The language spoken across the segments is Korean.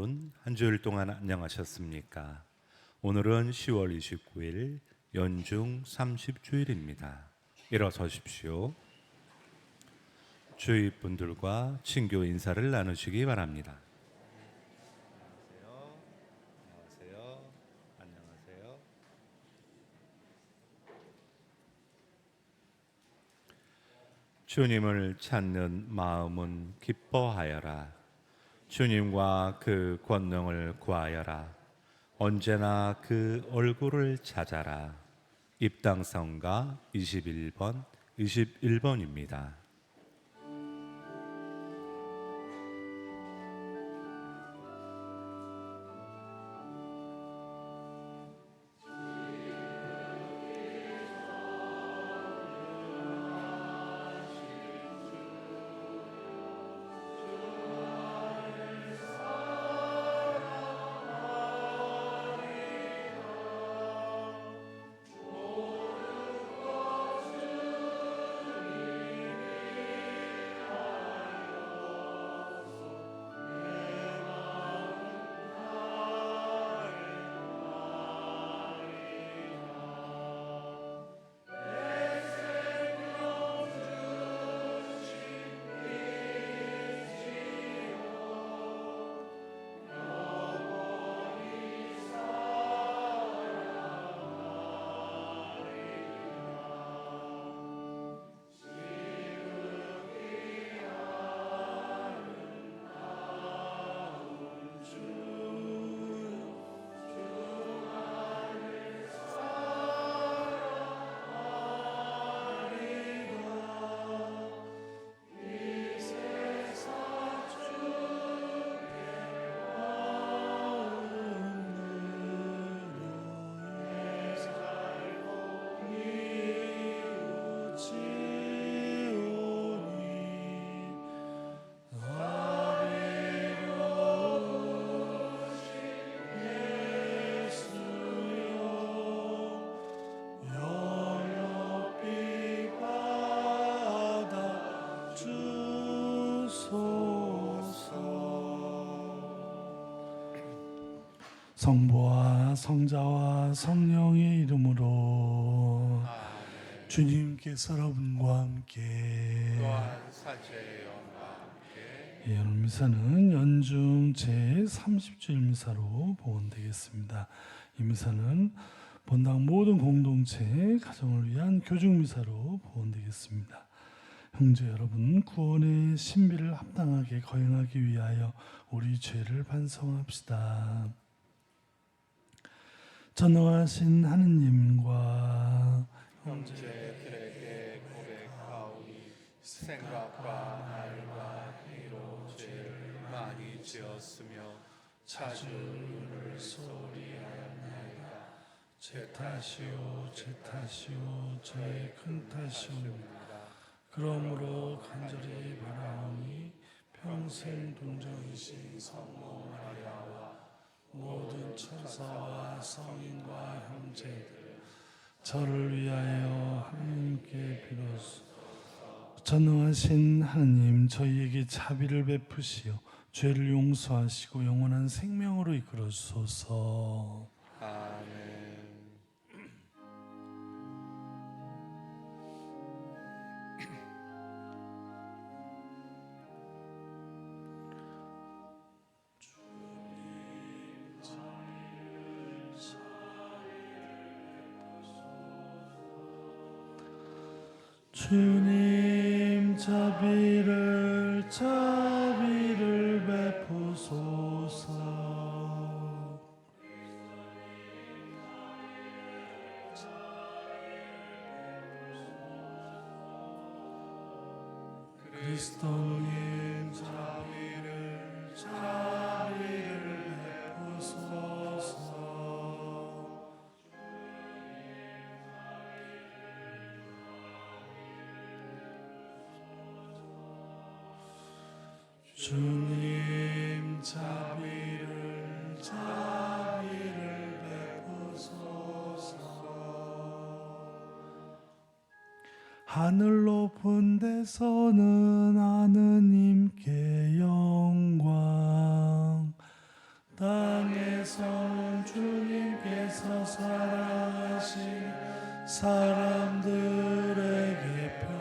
여러분, 한 주일 동안 안녕하셨습니까? 오늘은 10월 29일 연중 30주일입니다. 일어서십시오. 주위 분들과 친교 인사를 나누시기 바랍니다. 안녕하세요. 안녕하세요. 주님을 찾는 마음은 기뻐하여라. 주님과 그 권능을 구하여라. 언제나 그 얼굴을 찾아라. 입당성가 21번입니다. 성부와 성자와 성령의 이름으로 주님께서 여러분과 함께 또한 사제의 영과 함께 오늘 미사는 연중 제30주일 미사로 봉헌되겠습니다. 이 미사는 본당 모든 공동체 가정을 위한 교중 미사로 봉헌되겠습니다. 형제 여러분, 구원의 신비를 합당하게 거행하기 위하여 우리 죄를 반성합시다. 전능하신 하느님과 형제들에게 고백하오니 생각과 말과 행위로 죄를 많이 지었으며 자주 눈을 소홀히 하였나이다. 제 탓이요 제 탓이요 저의 큰 탓이옵니다. 그러므로 간절히 바라오니 평생 동정이신 성모 마리아와 모든 천사와 성인과 형제들 저를 위하여 하나님께 비로소. 전능하신 하나님, 저희에게 자비를 베푸시어 죄를 용서하시고 영원한 생명으로 이끌어 주소서. 아멘. 주님 자비를 베푸소서. 그리스도님 자비를 베푸소서. 주님 자비를 베푸소서. 하늘 높은 데서는 하느님께 영광, 땅에서는 주님께서 사랑하신 사람들에게 평안.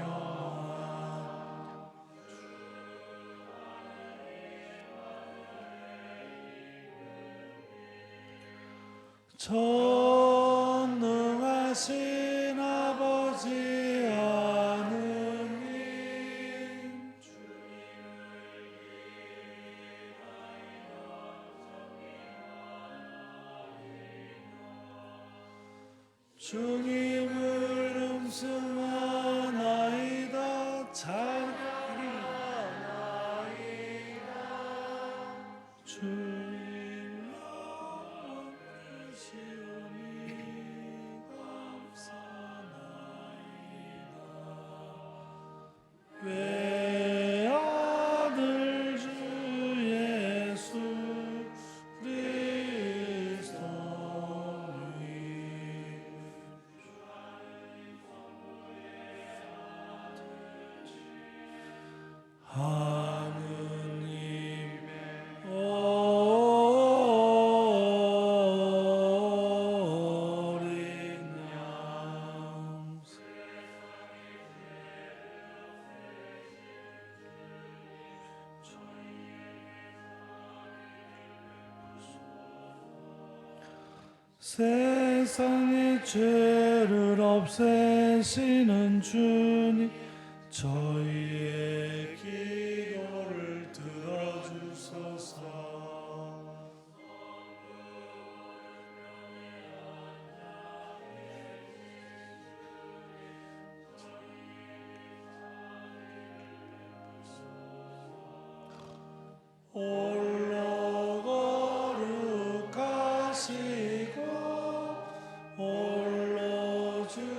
전능하신 아버지 하느님, 주님을 음성하나이다. 찬양하나이다. 주님 영원 크시오니 감사나이다. 외아들 주 예수 그리스도님, 하느님의 어린 양, 세상의 죄를 없애시는 주님, 저희의 기도를 들어주소서. 홀로 거룩하시고 홀로 주님이시며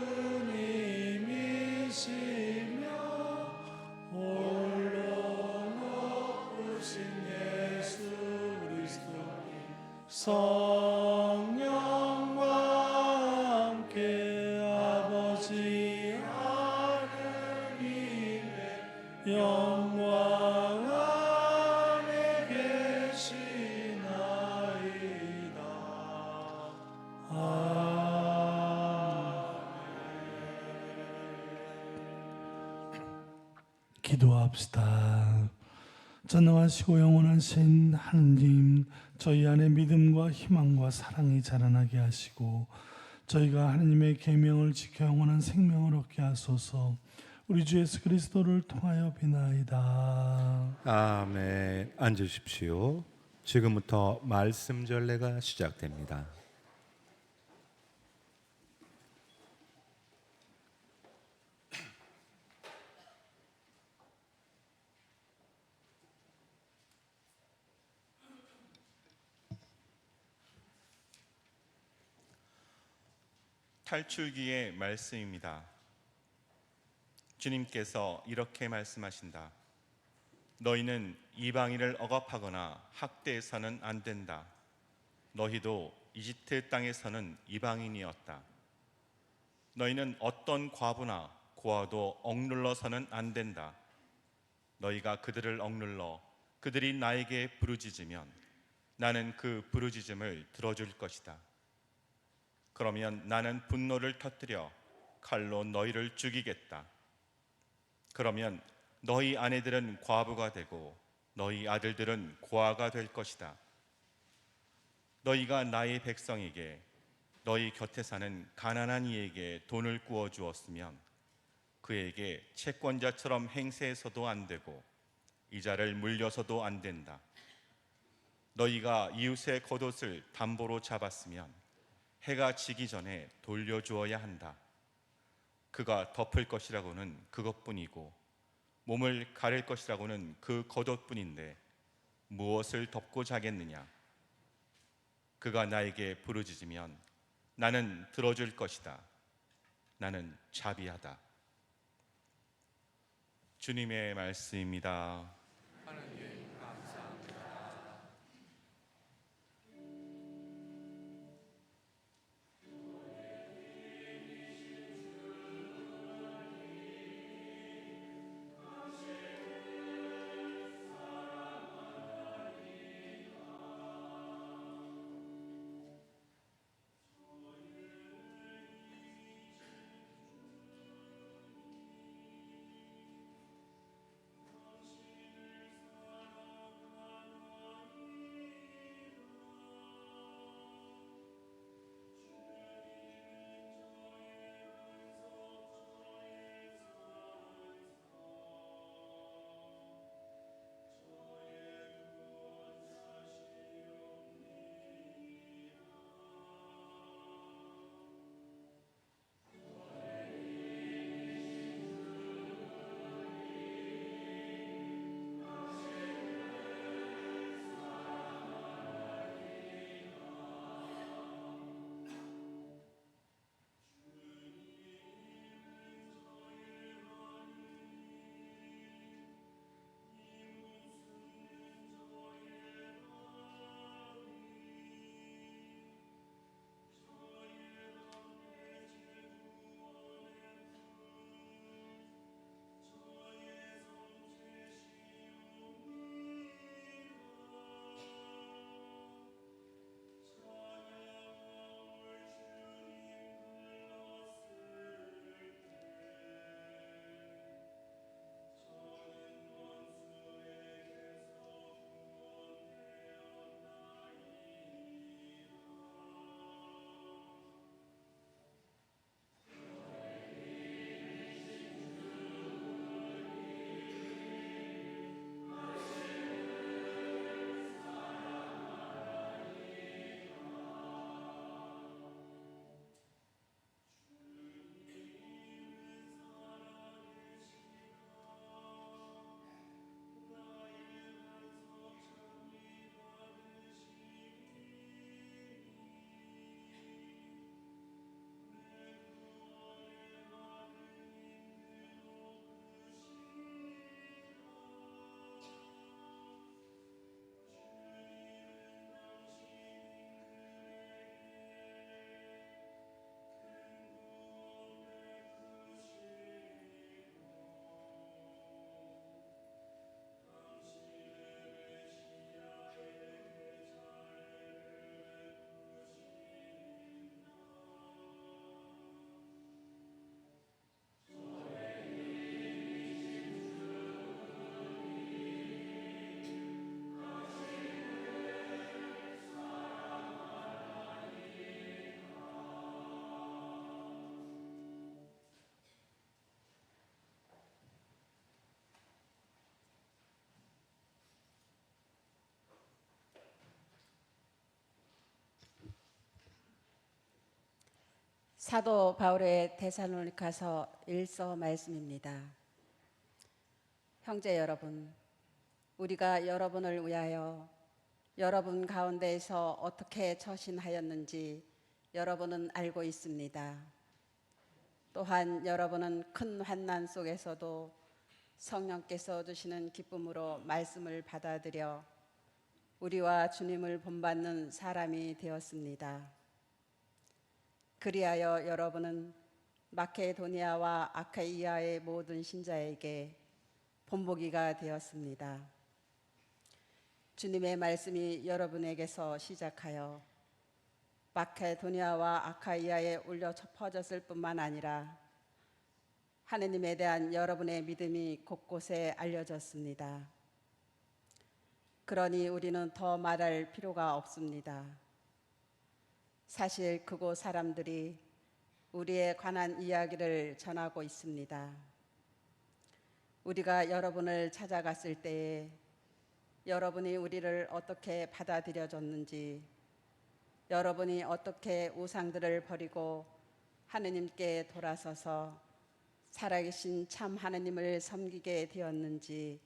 홀로 높으신 예수 그리스도 성령과 함께 아버지 하느님의 영광 안에 계시나이다. 기도합시다. 전능하시고 영원하신 하느님, 저희 안에 믿음과 희망과 사랑이 자라나게 하시고 저희가 하느님의 계명을 지켜 영원한 생명을 얻게 하소서. 우리 주 예수 그리스도를 통하여 비나이다. 아멘. 앉으십시오. 지금부터 말씀 전례가 시작됩니다. 탈출기의 말씀입니다. 주님께서 이렇게 말씀하신다. 너희는 이방인을 억압하거나 학대해서는 안 된다. 너희도 이집트 땅에서는 이방인이었다. 너희는 어떤 과부나 고아도 억눌러서는 안 된다. 너희가 그들을 억눌러 그들이 나에게 부르짖으면 나는 그 부르짖음을 들어줄 것이다. 그러면 나는 분노를 터뜨려 칼로 너희를 죽이겠다. 그러면 너희 아내들은 과부가 되고 너희 아들들은 고아가 될 것이다. 너희가 나의 백성에게 너희 곁에 사는 가난한 이에게 돈을 구워 주었으면 그에게 채권자처럼 행세해서도 안 되고 이자를 물려서도 안 된다. 너희가 이웃의 겉옷을 담보로 잡았으면 해가 지기 전에 돌려주어야 한다. 그가 덮을 것이라고는 그것뿐이고 몸을 가릴 것이라고는 그 겉옷뿐인데 무엇을 덮고 자겠느냐? 그가 나에게 부르짖으면 나는 들어줄 것이다. 나는 자비하다. 주님의 말씀입니다. 사도 바울의 데살로니가서 1서 말씀입니다. 형제 여러분, 우리가 여러분을 위하여 여러분 가운데에서 어떻게 처신하였는지 여러분은 알고 있습니다. 또한 여러분은 큰 환난 속에서도 성령께서 주시는 기쁨으로 말씀을 받아들여 우리와 주님을 본받는 사람이 되었습니다. 그리하여 여러분은 마케도니아와 아카이아의 모든 신자에게 본보기가 되었습니다. 주님의 말씀이 여러분에게서 시작하여 마케도니아와 아카이아에 울려 퍼졌을 뿐만 아니라 하느님에 대한 여러분의 믿음이 곳곳에 알려졌습니다. 그러니 우리는 더 말할 필요가 없습니다. 사실 그곳 사람들이 우리에 관한 이야기를 전하고 있습니다. 우리가 여러분을 찾아갔을 때에 여러분이 우리를 어떻게 받아들여줬는지, 여러분이 어떻게 우상들을 버리고 하느님께 돌아서서 살아계신 참 하느님을 섬기게 되었는지,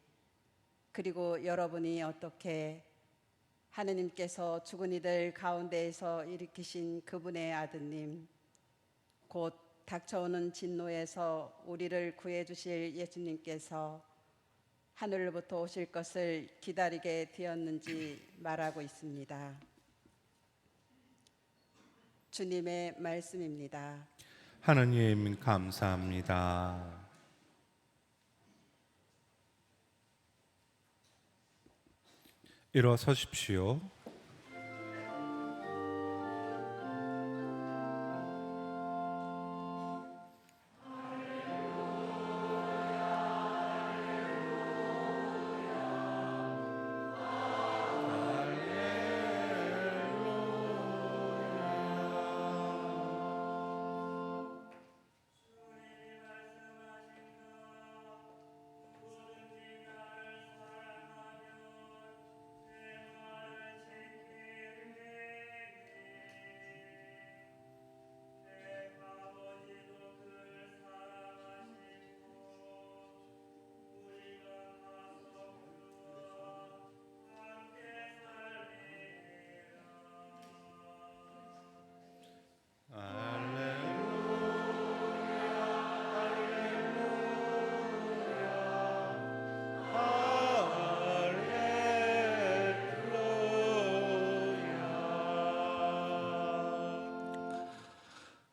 그리고 여러분이 어떻게 하느님께서 죽은 이들 가운데에서 일으키신 그분의 아드님, 곧 닥쳐오는 진노에서 우리를 구해주실 예수님께서 하늘로부터 오실 것을 기다리게 되었는지 말하고 있습니다. 주님의 말씀입니다. 하느님 감사합니다. 일어서십시오.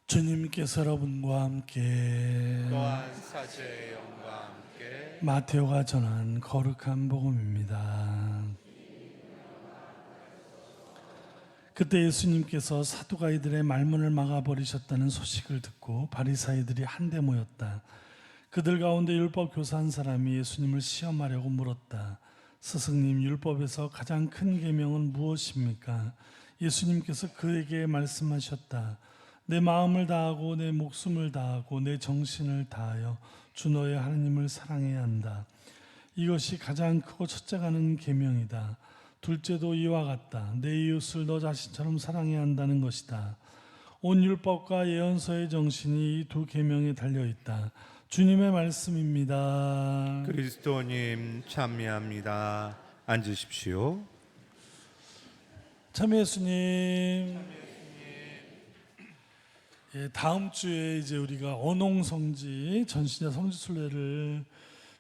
주님께서 여러분과 함께 또한 사제의 영과 함께 마테오가 전한 거룩한 복음입니다. 그때 예수님께서 사두가이들의 말문을 막아버리셨다는 소식을 듣고 바리사이들이 한데 모였다. 그들 가운데 율법 교사 한 사람이 예수님을 시험하려고 물었다. 스승님, 율법에서 가장 큰 계명은 무엇입니까? 예수님께서 그에게 말씀하셨다. 내 마음을 다하고 내 목숨을 다하고 내 정신을 다하여 주 너의 하느님을 사랑해야 한다. 이것이 가장 크고 첫째가는 계명이다. 둘째도 이와 같다. 내 이웃을 너 자신처럼 사랑해야 한다는 것이다. 온 율법과 예언서의 정신이 이 두 계명에 달려 있다. 주님의 말씀입니다. 그리스도님 참여합니다. 앉으십시오. 참 예수님. 예, 다음 주에 이제 우리가 언홍성지 전신자 성지순례를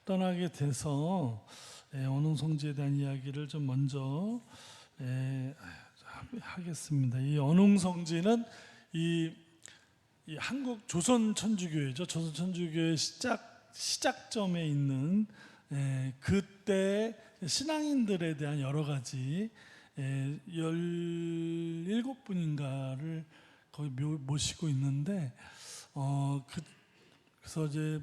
떠나게 돼서 언홍성지에 대한 이야기를 좀 먼저 하겠습니다. 이 언홍성지는 이 한국 조선 천주교회죠. 조선 천주교회 시작점에 있는 그때 신앙인들에 대한 여러 가지 17분인가를 거기 모시고 있는데 그래서 이제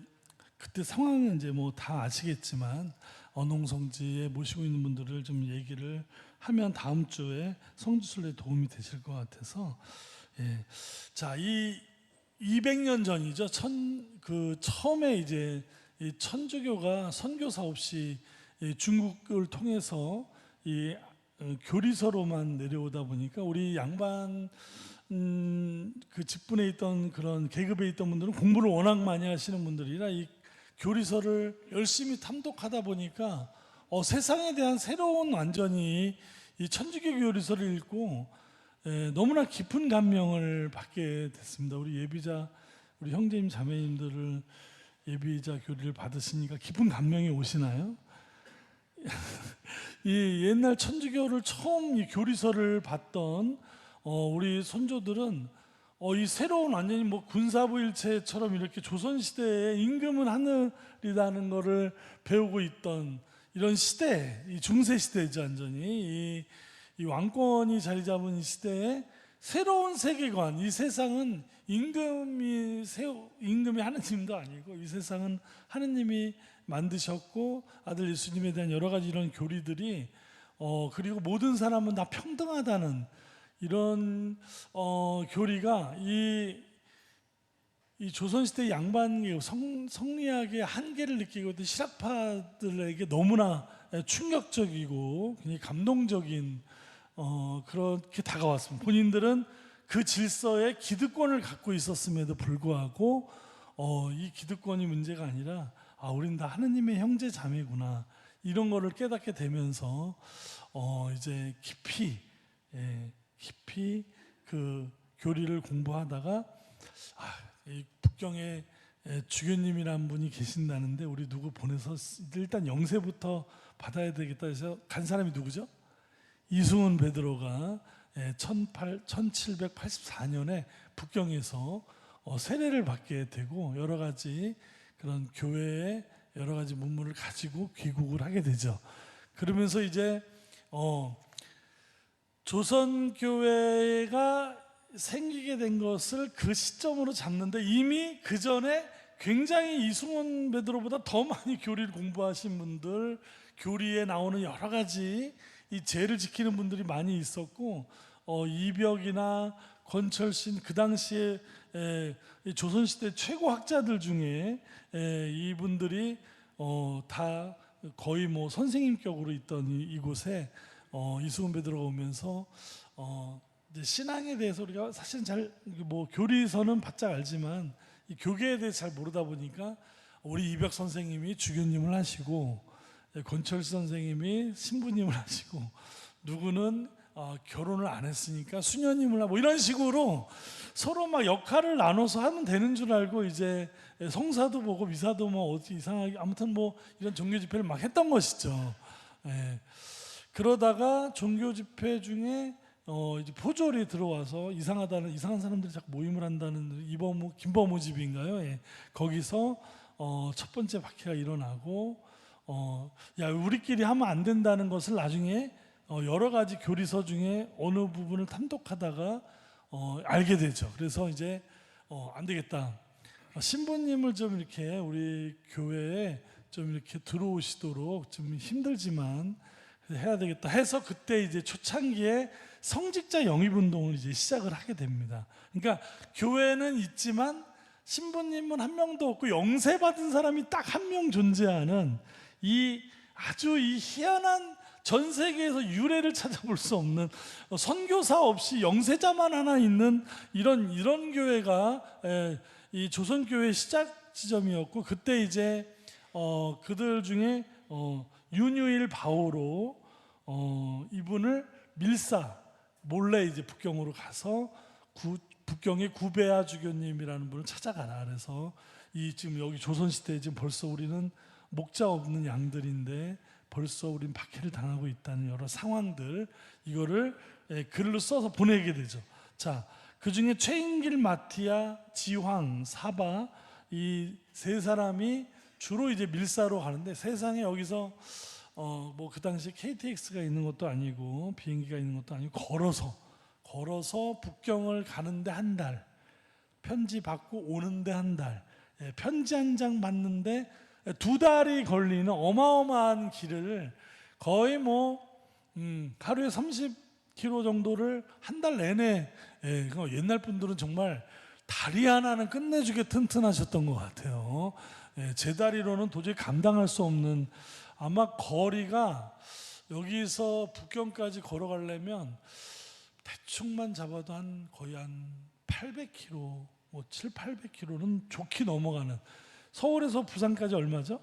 그때 상황은 이제 뭐 다 아시겠지만 언홍성지에 모시고 있는 분들을 좀 얘기를 하면 다음 주에 성지순례에 도움이 되실 것 같아서 자, 이 200년 전이죠. 처음에 이제 이 천주교가 선교사 없이 중국을 통해서 이 교리서로만 내려오다 보니까 우리 양반 그 직분에 있던 그런 계급에 있던 분들은 공부를 워낙 많이 하시는 분들이라 이 교리서를 열심히 탐독하다 보니까 세상에 대한 새로운 완전히 이 천주교 교리서를 읽고 너무나 깊은 감명을 받게 됐습니다. 우리 예비자, 우리 형제님 자매님들을 예비자 교리를 받으시니까 깊은 감명이 오시나요? 이 옛날 천주교를 처음 이 교리서를 봤던 우리 손조들은 이 새로운 완전히 뭐 군사부 일체처럼 이렇게 조선 시대에 임금은 하늘이라는 것을 배우고 있던 이런 시대, 이 중세 시대죠 완전히 이 왕권이 자리 잡은 이 시대에 새로운 세계관, 이 세상은 임금이 하느님도 아니고 이 세상은 하느님이 만드셨고 아들 예수님에 대한 여러 가지 이런 교리들이 그리고 모든 사람은 다 평등하다는 이런 교리가 이 조선시대 양반계 성리학의 한계를 느끼고 있던 실학파들에게 너무나 충격적이고 굉장히 감동적인 그렇게 다가왔습니다. 본인들은 그 질서에 기득권을 갖고 있었음에도 불구하고 이 기득권이 문제가 아니라 우린 다 하느님의 형제 자매구나 이런 거를 깨닫게 되면서 이제 깊이 그 교리를 공부하다가 이 북경에 주교님이란 분이 계신다는데 우리 누구 보내서 일단 영세부터 받아야 되겠다 해서 간 사람이 누구죠? 이승훈 베드로가 1784년에 북경에서 세례를 받게 되고 여러 가지 그런 교회의 여러 가지 문물을 가지고 귀국을 하게 되죠. 그러면서 이제 조선 교회가 생기게 된 것을 그 시점으로 잡는데 이미 그 전에 굉장히 이승훈 베드로보다 더 많이 교리를 공부하신 분들, 교리에 나오는 여러 가지 이 죄를 지키는 분들이 많이 있었고 이벽이나 권철신 그 당시에 조선시대 최고 학자들 중에 이분들이 다 거의 뭐 선생님격으로 있던 이곳에 이승훈 베드로가 오면서 이제 신앙에 대해서 우리가 사실 잘 뭐 교리서는 바짝 알지만 이 교계에 대해서 잘 모르다 보니까 우리 이벽 선생님이 주교님을 하시고 권철 선생님이 신부님을 하시고 누구는 결혼을 안 했으니까 수녀님을 하고 이런 식으로 서로 막 역할을 나눠서 하면 되는 줄 알고 이제 성사도 보고 미사도 뭐 어디 이상하게 아무튼 뭐 이런 종교 집회를 막 했던 것이죠. 그러다가 종교 집회 중에 이제 포졸이 들어와서 이상한 사람들이 자꾸 모임을 한다는 김범우 집인가요? 거기서 첫 번째 박해가 일어나고 야 우리끼리 하면 안 된다는 것을 나중에 여러 가지 교리서 중에 어느 부분을 탐독하다가 알게 되죠. 그래서 이제 안 되겠다. 신부님을 좀 이렇게 우리 교회에 좀 이렇게 들어오시도록 좀 힘들지만 해야 되겠다 해서 그때 이제 초창기에 성직자 영입 운동을 이제 시작을 하게 됩니다. 그러니까 교회는 있지만 신부님은 한 명도 없고 영세 받은 사람이 딱 한 명 존재하는 이 아주 이 희한한 전 세계에서 유래를 찾아볼 수 없는 선교사 없이 영세자만 하나 있는 이런 교회가 이 조선 교회의 시작 지점이었고 그때 이제 그들 중에 윤유일 바오로 이분을 몰래 이제 북경으로 가서 북경의 구베아 주교님이라는 분을 찾아가라. 그래서 지금 여기 조선 시대에 지금 벌써 우리는 목자 없는 양들인데 벌써 우린 박해를 당하고 있다는 여러 상황들 이거를 글로 써서 보내게 되죠. 자, 그 중에 최인길, 마티아, 지황, 사바 이 세 사람이 주로 이제 밀사로 가는데 세상에 여기서 뭐 그 당시 KTX가 있는 것도 아니고 비행기가 있는 것도 아니고 걸어서 북경을 가는데 한 달, 편지 받고 오는데 한 달, 편지 한 장 받는데 2달이 걸리는 어마어마한 길을 거의 뭐 하루에 30km 정도를 한 달 내내 옛날 분들은 정말 다리 하나는 끝내주게 튼튼하셨던 것 같아요. 제 다리로는 도저히 감당할 수 없는 아마 거리가 여기서 북경까지 걸어가려면 대충만 잡아도 거의 한 800km, 뭐 7, 800km는 좋게 넘어가는. 서울에서 부산까지 얼마죠?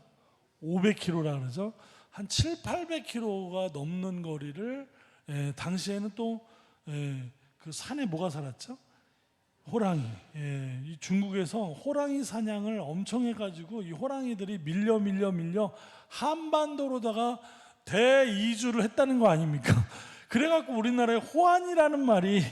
500km라 그러죠. 한 7, 800km가 넘는 거리를 당시에는 또 그 산에 뭐가 살았죠? 호랑이. 이 중국에서 호랑이 사냥을 엄청 해가지고 이 호랑이들이 밀려 한반도로다가 대이주를 했다는 거 아닙니까? 그래갖고 우리나라에 호안이라는 말이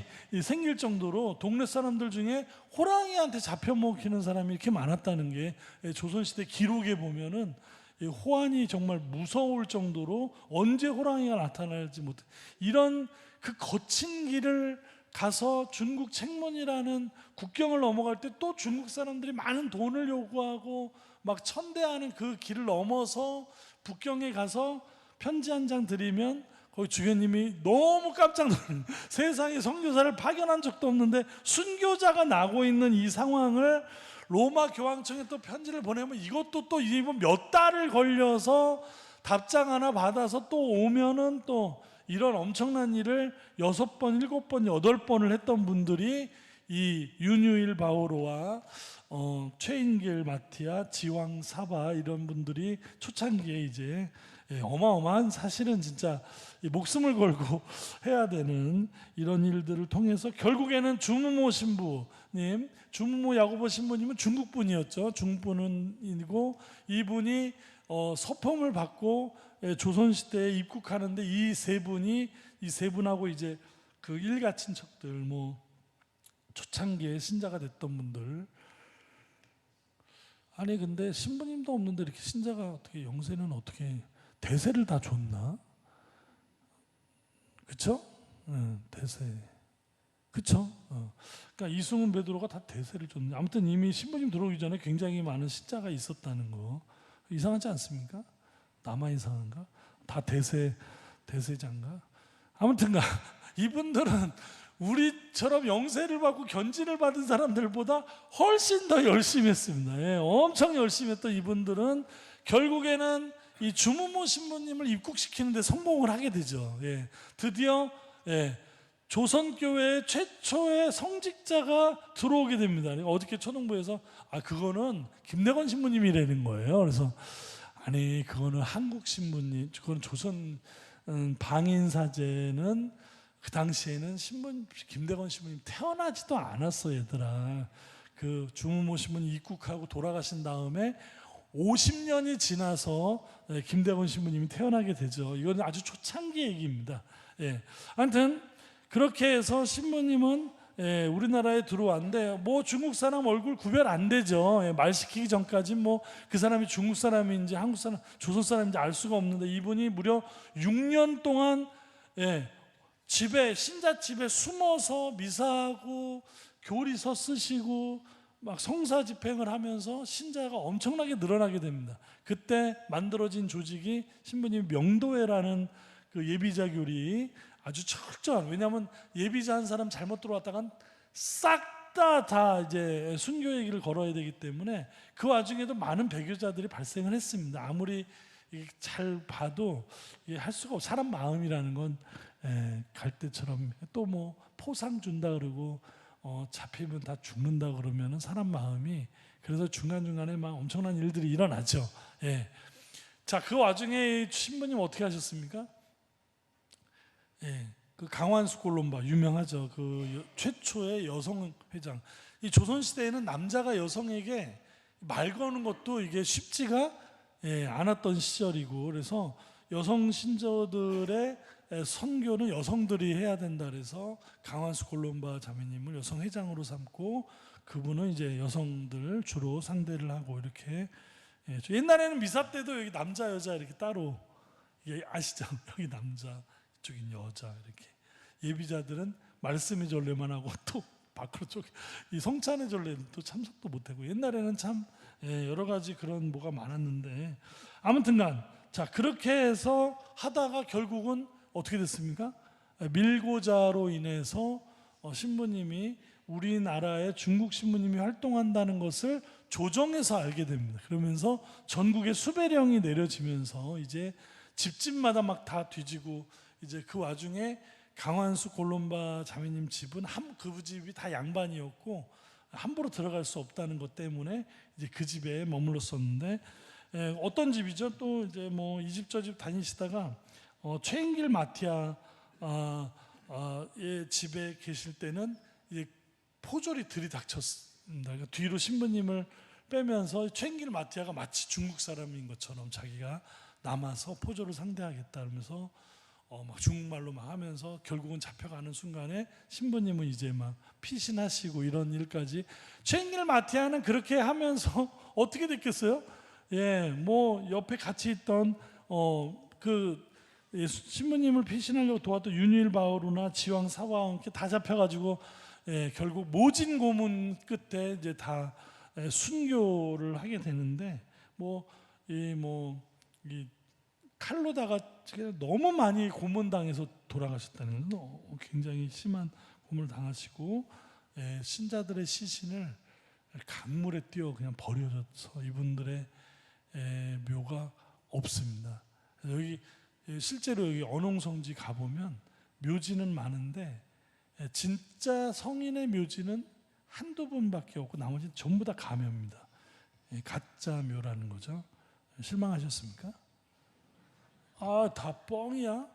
생길 정도로 동네 사람들 중에 호랑이한테 잡혀 먹히는 사람이 이렇게 많았다는 게 조선시대 기록에 보면은 호안이 정말 무서울 정도로 언제 호랑이가 나타날지 못해 이런 그 거친 길을 가서 중국 책문이라는 국경을 넘어갈 때 또 중국 사람들이 많은 돈을 요구하고 막 천대하는 그 길을 넘어서 북경에 가서 편지 한 장 드리면 거기 주교님이 너무 깜짝 놀라는 세상에 선교사를 파견한 적도 없는데 순교자가 나고 있는 이 상황을 로마 교황청에 또 편지를 보내면 이것도 또 이번 몇 달을 걸려서 답장 하나 받아서 또 오면은 또 이런 엄청난 일을 6번, 7번, 8번을 했던 분들이 이 윤유일 바오로와 최인길 마티아, 지왕 사바 이런 분들이 초창기에 이제 어마어마한 사실은 진짜 목숨을 걸고 해야 되는 이런 일들을 통해서 결국에는 주무모 신부님, 주무모 야고보 신부님은 중국 분이었죠. 중국 분이고 이분이 서품을 받고 조선 시대에 입국하는데 이 세 분하고 이제 그 일가 친척들 뭐 초창기에 신자가 됐던 분들. 아니 근데 신부님도 없는데 이렇게 신자가 어떻게 영세는 어떻게 대세를 다 줬나? 그쵸? 대세. 그쵸? 그러니까 이승훈 베드로가 다 대세를 줬는데 아무튼 이미 신부님 들어오기 전에 굉장히 많은 신자가 있었다는 거 이상하지 않습니까? 나만 이상한가? 다 대세장가? 아무튼가 이분들은 우리처럼 영세를 받고 견진을 받은 사람들보다 훨씬 더 열심히 했습니다. 엄청 열심히 했던 이분들은 결국에는 이 주무모 신부님을 입국시키는 데 성공을 하게 되죠. 드디어 조선교회의 최초의 성직자가 들어오게 됩니다. 어저께 초등부에서 그거는 김대건 신부님이라는 거예요. 그래서 아니 그거는 한국 신부님, 그건 조선 방인사제는 그 당시에는 김대건 신부님 태어나지도 않았어 얘들아. 그 주무모 신부님 입국하고 돌아가신 다음에 50년이 지나서 김대건 신부님이 태어나게 되죠. 이건 아주 초창기 얘기입니다. 아무튼 그렇게 해서 신부님은 우리나라에 들어왔는데 뭐 중국 사람 얼굴 구별 안 되죠. 말 시키기 전까지 뭐 그 사람이 중국 사람인지 한국 사람, 조선 사람인지 알 수가 없는데 이분이 무려 6년 동안 신자 집에 숨어서 미사하고 교리서 쓰시고 막 성사 집행을 하면서 신자가 엄청나게 늘어나게 됩니다. 그때 만들어진 조직이 신부님 명도회라는 그 예비자 교리 아주 철저한, 왜냐하면 예비자 한 사람 잘못 들어왔다간 싹 다 이제 순교 얘기를 걸어야 되기 때문에 그 와중에도 많은 배교자들이 발생을 했습니다. 아무리 잘 봐도 할 수가 없어. 사람 마음이라는 건 갈대처럼 또 뭐 포상 준다 그러고 잡히면 다 죽는다 그러면은 사람 마음이, 그래서 중간중간에 막 엄청난 일들이 일어나죠. 자, 그 와중에 신부님 어떻게 하셨습니까? 그 강완수 콜롬바 유명하죠. 그 최초의 여성 회장. 이 조선 시대에는 남자가 여성에게 말 거는 것도 이게 쉽지가 않았던 시절이고, 그래서 여성 신자들의 선교는 여성들이 해야 된다 그래서 강완수 콜롬바 자매님을 여성 회장으로 삼고 그분은 이제 여성들 주로 상대를 하고 이렇게. 옛날에는 미사 때도 여기 남자 여자 이렇게 따로, 아시죠? 여기 남자 이쪽인 여자 이렇게. 예비자들은 말씀의 전례만 하고 또 밖으로 쪽 이 성찬의 전례는 또 참석도 못하고, 옛날에는 참 여러 가지 그런 뭐가 많았는데, 아무튼간 자 그렇게 해서 하다가 결국은 어떻게 됐습니까? 밀고자로 인해서 신부님이 우리나라에 중국 신부님이 활동한다는 것을 조정에서 알게 됩니다. 그러면서 전국에 수배령이 내려지면서 이제 집집마다 막 다 뒤지고 이제 그 와중에 강환수 골롬바 자매님 집은 그 집이 다 양반이었고 함부로 들어갈 수 없다는 것 때문에 이제 그 집에 머물렀었는데 어떤 집이죠? 또 이제 뭐 이 집 저 집 다니시다가 최인길 마티아 의 집에 계실 때는 이제 포졸이 들이닥쳤습니다. 그러니까 뒤로 신부님을 빼면서 최인길 마티아가 마치 중국 사람인 것처럼 자기가 남아서 포졸을 상대하겠다 하면서 막 중국말로 막 하면서 결국은 잡혀가는 순간에 신부님은 이제 막 피신하시고 이런 일까지. 최인길 마티아는 그렇게 하면서 어떻게 됐겠어요? 예, 뭐 옆에 같이 있던 신부님을 피신하려고 도왔던 윤일 바오루나 지왕 사와와 함께 다 잡혀가지고 결국 모진 고문 끝에 이제 다 순교를 하게 되는데 이 칼로다가 너무 많이 고문당해서 돌아가셨다는 건 굉장히 심한 고문을 당하시고 신자들의 시신을 강물에 띄워 그냥 버려져서 이분들의 묘가 없습니다. 여기 실제로 여기 언홍성지 가보면 묘지는 많은데 진짜 성인의 묘지는 한두 분밖에 없고 나머지는 전부 다 가묘입니다. 가짜 묘라는 거죠. 실망하셨습니까? 다 뻥이야.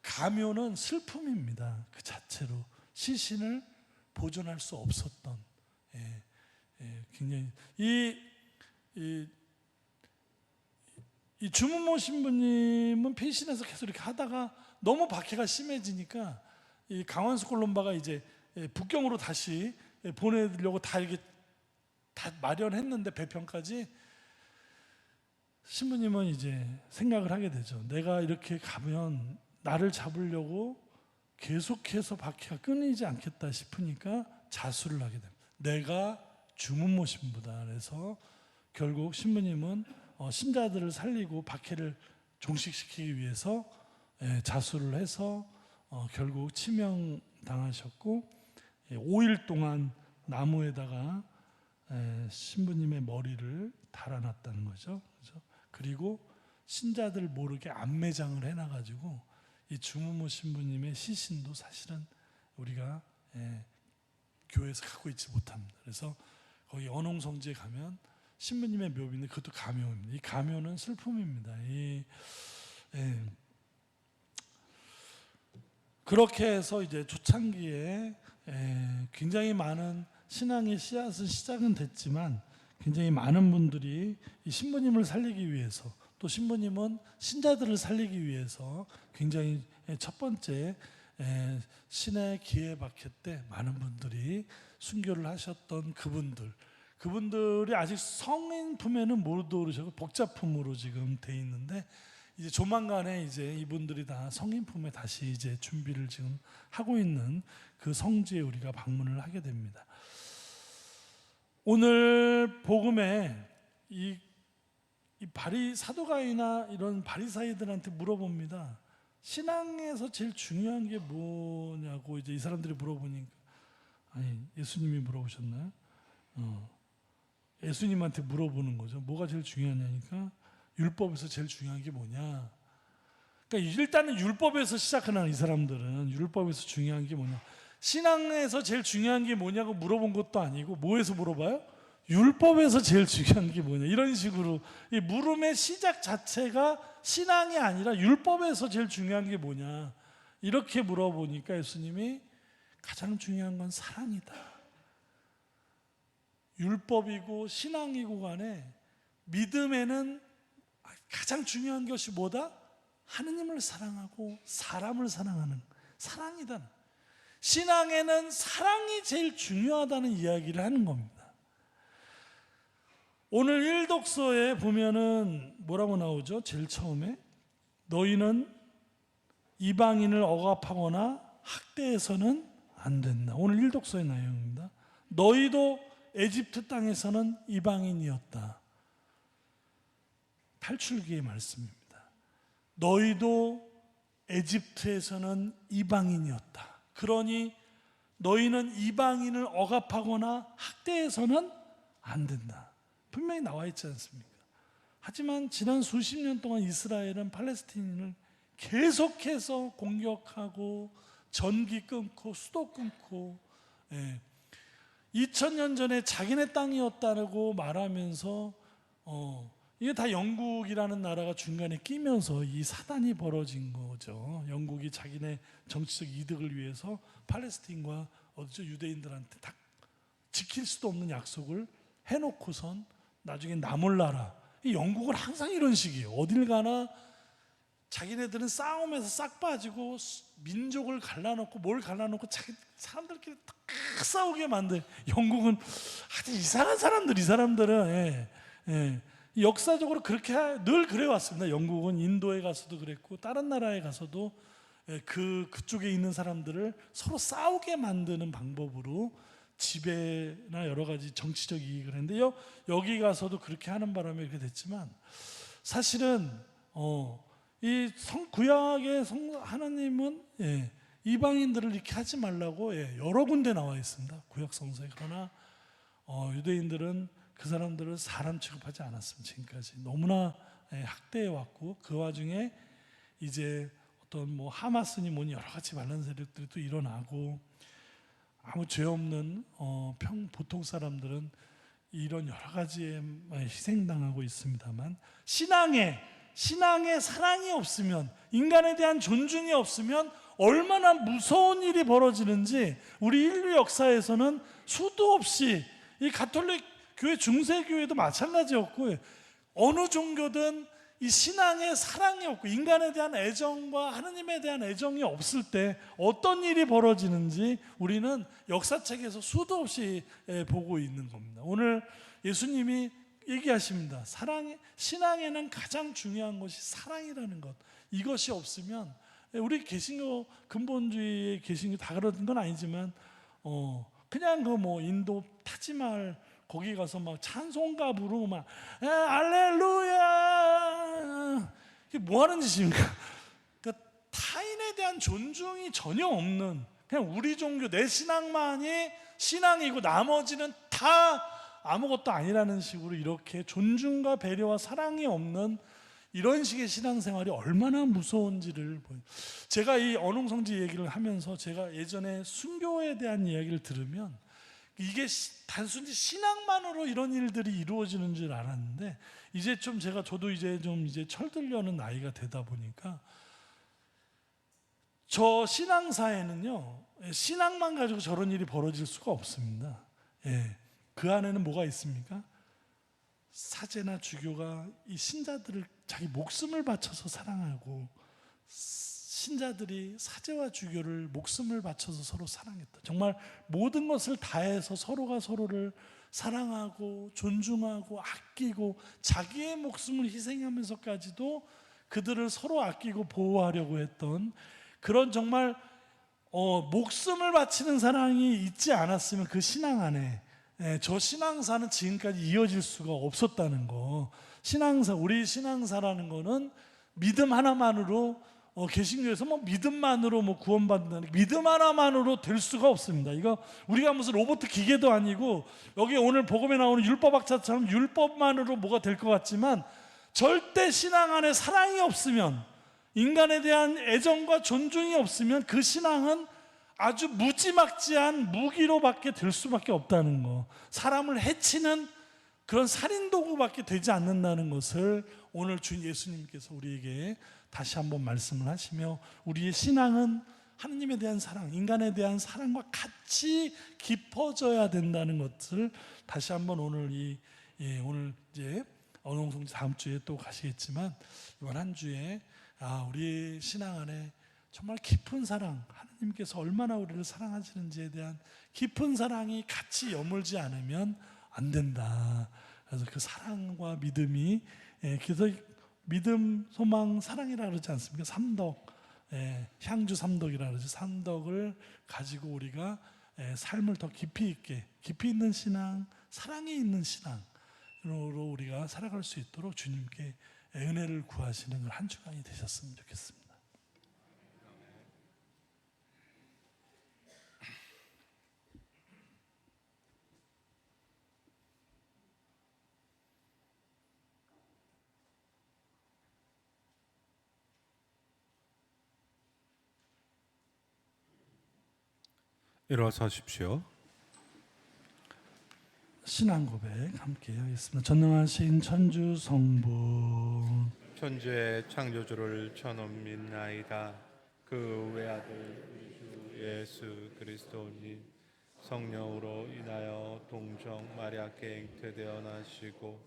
가묘는 슬픔입니다. 그 자체로 시신을 보존할 수 없었던 굉장히 이 주문모 신부님은 피신해서 계속 이렇게 하다가 너무 박해가 심해지니까 이 강환수 콜롬바가 이제 북경으로 다시 보내려고 다 이렇게 다 마련했는데 배편까지 신부님은 이제 생각을 하게 되죠. 내가 이렇게 가면 나를 잡으려고 계속해서 박해가 끊이지 않겠다 싶으니까 자수를 하게 됩니다. 내가 주문모 신부다. 그래서 결국 신부님은 신자들을 살리고 박해를 종식시키기 위해서 자수를 해서 결국 치명당하셨고 5일 동안 나무에다가 신부님의 머리를 달아놨다는 거죠. 그리고 신자들 모르게 안매장을 해놔가지고 이 주무모 신부님의 시신도 사실은 우리가 교회에서 갖고 있지 못합니다. 그래서 거기 언홍성지에 가면 신부님의 묘비인데 그것도 가묘입니다. 이 가묘는 슬픔입니다. 그렇게 해서 이제 초창기에 굉장히 많은 신앙의 씨앗은 시작은 됐지만 굉장히 많은 분들이 이 신부님을 살리기 위해서 또 신부님은 신자들을 살리기 위해서 굉장히 첫 번째 신의 기회박해 때 많은 분들이 순교를 하셨던 그분들이 아직 성인 품에는 못 오르셔서 복자품으로 지금 돼 있는데 이제 조만간에 이제 이분들이 다 성인 품에 다시 이제 준비를 지금 하고 있는 그 성지에 우리가 방문을 하게 됩니다. 오늘 복음에 이 사도가이나 이런 바리사이들한테 물어봅니다. 신앙에서 제일 중요한 게 뭐냐고 이제 이 사람들이 물어보니까 예수님이 물어보셨나요? 예수님한테 물어보는 거죠. 뭐가 제일 중요하냐니까 율법에서 제일 중요한 게 뭐냐. 그러니까 일단은 율법에서 시작하는 이 사람들은 율법에서 중요한 게 뭐냐. 신앙에서 제일 중요한 게 뭐냐고 물어본 것도 아니고 뭐에서 물어봐요? 율법에서 제일 중요한 게 뭐냐. 이런 식으로 이 물음의 시작 자체가 신앙이 아니라 율법에서 제일 중요한 게 뭐냐. 이렇게 물어보니까 예수님이 가장 중요한 건 사랑이다. 율법이고 신앙이고 간에 믿음에는 가장 중요한 것이 뭐다? 하느님을 사랑하고 사람을 사랑하는 사랑이다. 신앙에는 사랑이 제일 중요하다는 이야기를 하는 겁니다. 오늘 일독서에 보면은 뭐라고 나오죠? 제일 처음에 너희는 이방인을 억압하거나 학대해서는 안 된다. 오늘 일독서의 내용입니다. 너희도 에집트 땅에서는 이방인이었다. 탈출기의 말씀입니다. 너희도 에집트에서는 이방인이었다. 그러니 너희는 이방인을 억압하거나 학대해서는 안 된다. 분명히 나와 있지 않습니까? 하지만 지난 수십 년 동안 이스라엘은 팔레스타인을 계속해서 공격하고 전기 끊고 수도 끊고 2000년 전에 자기네 땅이었다고 말하면서 이게 다 영국이라는 나라가 중간에 끼면서 이 사단이 벌어진 거죠. 영국이 자기네 정치적 이득을 위해서 팔레스타인과 유대인들한테 다 지킬 수도 없는 약속을 해놓고선 나중에 남을 나라. 이 영국은 항상 이런 식이에요. 어딜 가나 자기네들은 싸움에서 싹 빠지고 민족을 갈라놓고 뭘 갈라놓고 자기 사람들끼리 딱 싸우게 만들. 영국은 하여튼 이상한 사람들, 이 사람들은 역사적으로 그렇게 늘 그래왔습니다. 영국은 인도에 가서도 그랬고 다른 나라에 가서도 그쪽에 있는 사람들을 서로 싸우게 만드는 방법으로 지배나 여러 가지 정치적 이익을 했는데 여기 가서도 그렇게 하는 바람에 그렇게 됐지만 사실은 이 구약의 하나님은 이방인들을 이렇게 하지 말라고 여러 군데 나와 있습니다. 구약 성서에. 그러나 유대인들은 그 사람들을 사람 취급하지 않았습니다. 지금까지 너무나 학대해 왔고 그 와중에 이제 어떤 뭐 하마스니 뭐니 여러 가지 반란 세력들이 또 일어나고 아무 죄 없는 보통 사람들은 이런 여러 가지에 희생당하고 있습니다만 신앙에 사랑이 없으면 인간에 대한 존중이 없으면 얼마나 무서운 일이 벌어지는지 우리 인류 역사에서는 수도 없이 이 가톨릭 교회 중세교회도 마찬가지였고 어느 종교든 이 신앙에 사랑이 없고 인간에 대한 애정과 하느님에 대한 애정이 없을 때 어떤 일이 벌어지는지 우리는 역사책에서 수도 없이 보고 있는 겁니다. 오늘 예수님이 얘기하십니다. 신앙에는 가장 중요한 것이 사랑이라는 것. 이것이 없으면 우리 개신교 근본주의의 개신교 다 그러는 건 아니지만 그냥 그 뭐 인도 타지말 거기 가서 막 찬송가 부르고 막 할렐루야 이게 뭐 하는 짓입니까? 그러니까 타인에 대한 존중이 전혀 없는 그냥 우리 종교 내 신앙만이 신앙이고 나머지는 다 아무것도 아니라는 식으로 이렇게 존중과 배려와 사랑이 없는 이런 식의 신앙생활이 얼마나 무서운지를 보여요. 제가 이 언홍성지 얘기를 하면서 제가 예전에 순교에 대한 이야기를 들으면 이게 단순히 신앙만으로 이런 일들이 이루어지는 줄 알았는데 이제 좀 저도 이제 철들려는 나이가 되다 보니까 저 신앙사에는요 신앙만 가지고 저런 일이 벌어질 수가 없습니다. 그 안에는 뭐가 있습니까? 사제나 주교가 이 신자들을 자기 목숨을 바쳐서 사랑하고 신자들이 사제와 주교를 목숨을 바쳐서 서로 사랑했다. 정말 모든 것을 다해서 서로가 서로를 사랑하고 존중하고 아끼고 자기의 목숨을 희생하면서까지도 그들을 서로 아끼고 보호하려고 했던 그런 정말 목숨을 바치는 사랑이 있지 않았으면 그 신앙 안에 저 신앙사는 지금까지 이어질 수가 없었다는 거. 우리 신앙사라는 거는 믿음 하나만으로 개신교에서 믿음만으로 구원받는다는 믿음 하나만으로 될 수가 없습니다. 이거 우리가 무슨 로봇 기계도 아니고 여기 오늘 복음에 나오는 율법학자처럼 율법만으로 뭐가 될 것 같지만 절대 신앙 안에 사랑이 없으면 인간에 대한 애정과 존중이 없으면 그 신앙은 아주 무지막지한 무기로밖에 될 수밖에 없다는 거. 사람을 해치는 그런 살인도구밖에 되지 않는다는 것을 오늘 주 예수님께서 우리에게 다시 한번 말씀을 하시며 우리의 신앙은 하느님에 대한 사랑, 인간에 대한 사랑과 같이 깊어져야 된다는 것을 다시 한번 오늘 오늘 이제 언홍성지 다음 주에 또 가시겠지만 이번 한 주에 우리의 신앙 안에 정말 깊은 사랑, 하나님께서 얼마나 우리를 사랑하시는지에 대한 깊은 사랑이 같이 여물지 않으면 안 된다. 그래서 그 사랑과 믿음이 그래서 믿음, 소망, 사랑이라 그러지 않습니까? 삼덕, 향주 삼덕이라 그러죠. 삼덕을 가지고 우리가 삶을 더 깊이 있는 신앙, 사랑이 있는 신앙으로 우리가 살아갈 수 있도록 주님께 은혜를 구하시는 한 주간이 되셨으면 좋겠습니다. 일어서십시오. 신앙 고백 함께 하겠습니다. 전능하신 천주 성부 천주의 창조주를 천원 믿나이다. 그 외아들 우리 주 예수 그리스도니 성령으로 인하여 동정 마리아께 잉태되어 나시고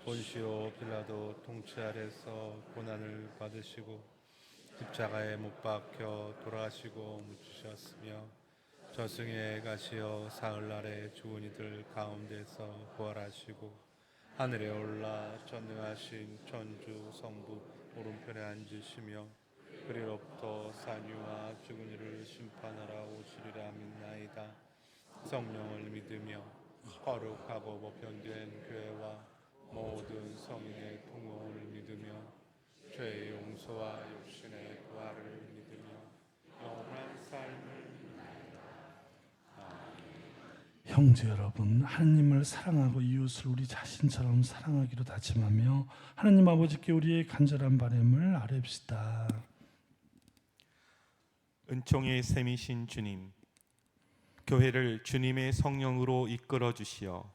본시오 빌라도 통치 아래서 고난을 받으시고 십자가에 못 박혀 돌아가시고 묻히셨으며 저승에 가시어 사흘날에 죽은 이들 가운데서 부활하시고 하늘에 올라 전능하신 천주 성부 오른편에 앉으시며 그리로부터 산유와 죽은 이를 심판하러 오시리라 믿나이다. 성령을 믿으며 거룩하고 보편된 교회와 모든 성인의 통용을 믿으며 죄의 용서와 육신의 부활을 믿으며 영원한 삶을 형제 여러분, 하나님을 사랑하고 이웃을 우리 자신처럼 사랑하기로 다짐하며 하나님 아버지께 우리의 간절한 바람을 아뢰읍시다. 은총의 샘이신 주님, 교회를 주님의 성령으로 이끌어 주시어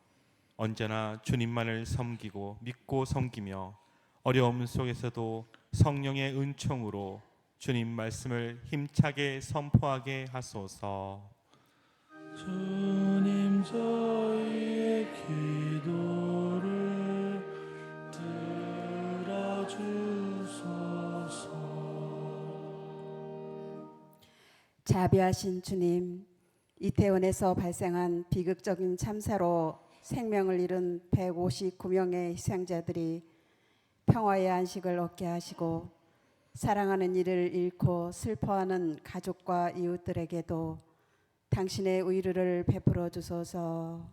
언제나 주님만을 섬기고 믿고 섬기며 어려움 속에서도 성령의 은총으로 주님 말씀을 힘차게 선포하게 하소서. 주님 저희의 기도를 들어주소서. 자비하신 주님, 이태원에서 발생한 비극적인 참사로 생명을 잃은 159명의 희생자들이 평화의 안식을 얻게 하시고 사랑하는 이를 잃고 슬퍼하는 가족과 이웃들에게도 당신의 의를 베풀어 주소서.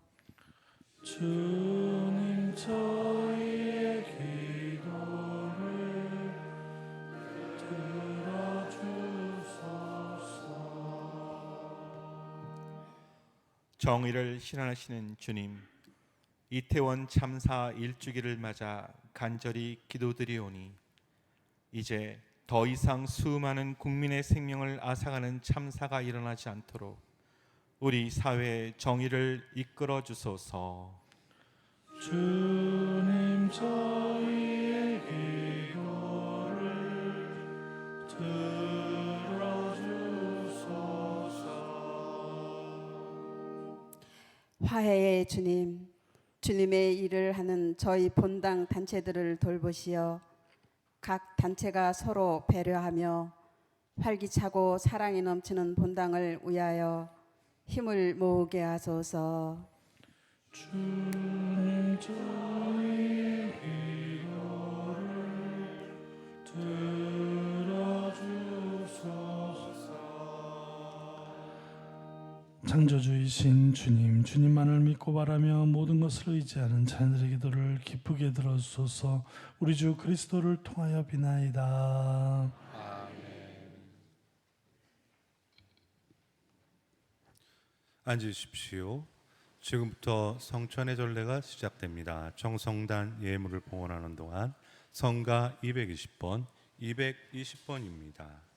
주님 저희의 기도를 들어주소서. 정의를 실현하시는 주님, 이태원 참사 1주기를 맞아 간절히 기도드리오니 이제 더 이상 수많은 국민의 생명을 앗아가는 참사가 일어나지 않도록 우리 사회의 정의를 이끌어 주소서. 주님 저희의 기도를 들어주소서. 화해의 주님, 주님의 일을 하는 저희 본당 단체들을 돌보시어 각 단체가 서로 배려하며 활기차고 사랑이 넘치는 본당을 위하여 힘을 모으게 하소서. 주님 저희의 기도를 들어주소서. 창조주이신 주님, 주님만을 믿고 바라며 모든 것을 의지하는 자녀들의 기도를 기쁘게 들어주소서. 우리 주 그리스도를 통하여 비나이다. 앉으십시오. 지금부터 성찬의 전례가 시작됩니다. 정성단 예물을 봉헌하는 동안 성가 220번, 220번입니다.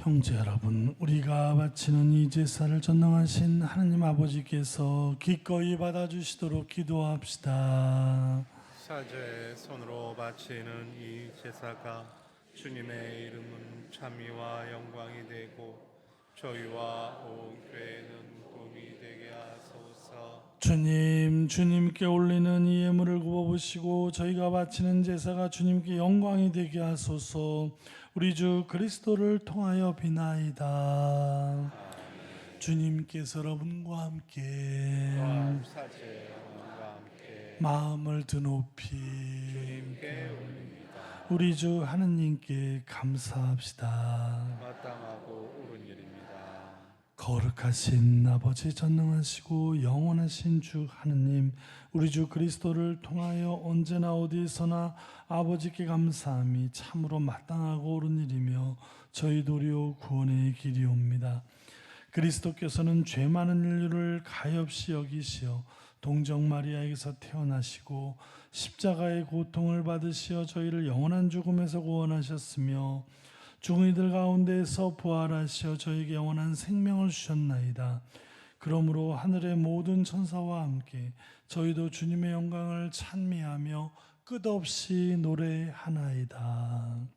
형제 여러분, 우리가 바치는 이 제사를 전능하신 하나님 아버지께서 기꺼이 받아주시도록 기도합시다. 사제의 손으로 바치는 이 제사가 주님의 이름은 찬미와 영광이 되고 저희와 온 교회는 도움이 되게 하소서. 주님께 올리는 이 예물을 굽어보시고 저희가 바치는 제사가 주님께 영광이 되게 하소서. 우리 주 그리스도를 통하여 비나이다. 주님께서 여러분과 함께 사제와 함께 마음을 드높이 주님께 올립니다. 우리 주 하느님께 감사합시다. 마땅하고 옳은 일입니다. 거룩하신 아버지, 전능하시고 영원하신 주 하느님, 우리 주 그리스도를 통하여 언제나 어디서나 아버지께 감사함이 참으로 마땅하고 옳은 일이며 저희 도리오 구원의 길이옵니다. 그리스도께서는 죄 많은 인류를 가엾이 여기시어 동정 마리아에게서 태어나시고 십자가의 고통을 받으시어 저희를 영원한 죽음에서 구원하셨으며 죽은 이들 가운데에서 부활하시어 저에게 영원한 생명을 주셨나이다. 그러므로 하늘의 모든 천사와 함께 저희도 주님의 영광을 찬미하며 끝없이 노래하나이다.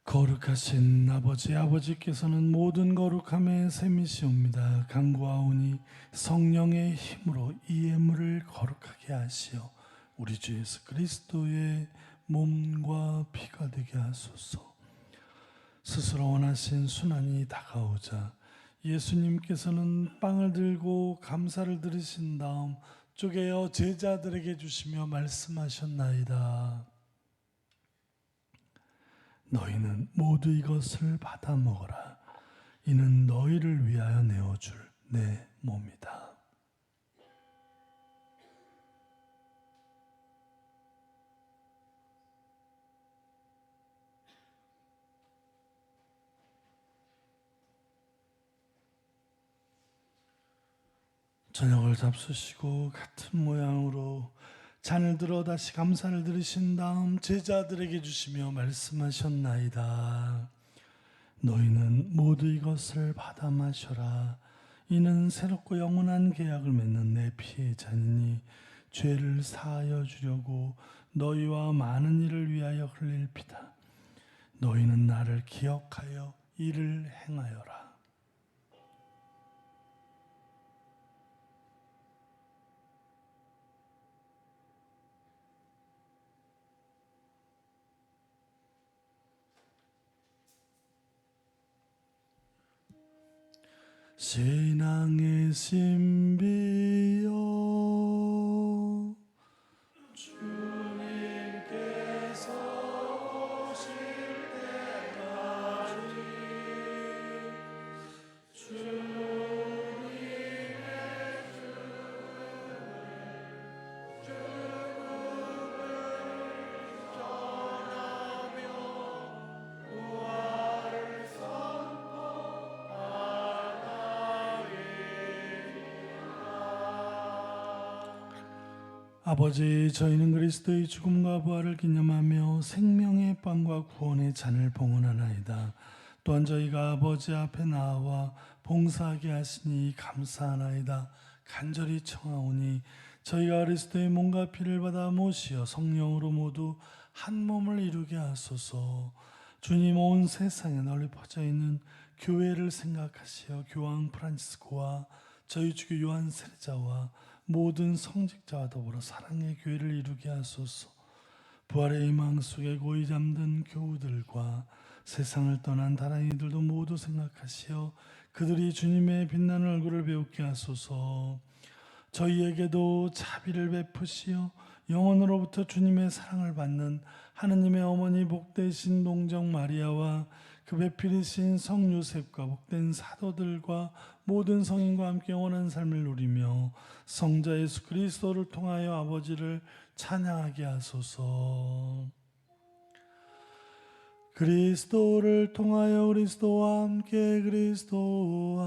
거룩하신 아버지께서는 모든 거룩함의 셈이시옵니다. 간구하오니 성령의 힘으로 이 예물을 거룩하게 하시어 우리 주 예수 그리스도의 몸과 피가 되게 하소서. 스스로 원하신 순환이 다가오자 예수님께서는 빵을 들고 감사를 드리신 다음 쪼개어 제자들에게 주시며 말씀하셨나이다. 너희는 모두 이것을 받아 먹어라. 이는 너희를 위하여 내어줄 내 몸이다. 저녁을 잡수시고 같은 모양으로 잔을 들어 다시 감사를 드리신 다음 제자들에게 주시며 말씀하셨나이다. 너희는 모두 이것을 받아 마셔라. 이는 새롭고 영원한 계약을 맺는 내 피의 잔이니 죄를 사하여 주려고 너희와 많은 이를 위하여 흘릴 피다. 너희는 나를 기억하여 이를 행하여라. 신앙의 신비여 주님께서 오실 때까지 아버지, 저희는 그리스도의 죽음과 부활을 기념하며 생명의 빵과 구원의 잔을 봉헌하나이다. 또한 저희가 아버지 앞에 나와 봉사하게 하시니 감사하나이다. 간절히 청하오니 저희가 그리스도의 몸과 피를 받아 모시어 성령으로 모두 한 몸을 이루게 하소서. 주님, 온 세상에 널리 퍼져 있는 교회를 생각하시어 교황 프란치스코와 저희 주교 요한 세례자와 모든 성직자와 더불어 사랑의 교회를 이루게 하소서. 부활의 희망 속에 고이 잠든 교우들과 세상을 떠난 다랑이들도 모두 생각하시어 그들이 주님의 빛나는 얼굴을 배우게 하소서. 저희에게도 자비를 베푸시어 영원으로부터 주님의 사랑을 받는 하느님의 어머니 복되신 동정 마리아와 그 배필이신 성 요셉과 복된 사도들과 모든 성인과 함께 영원한 삶을 누리며 성자 예수 그리스도를 통하여 아버지를 찬양하게 하소서. 그리스도를 통하여 그리스도와 함께 그리스도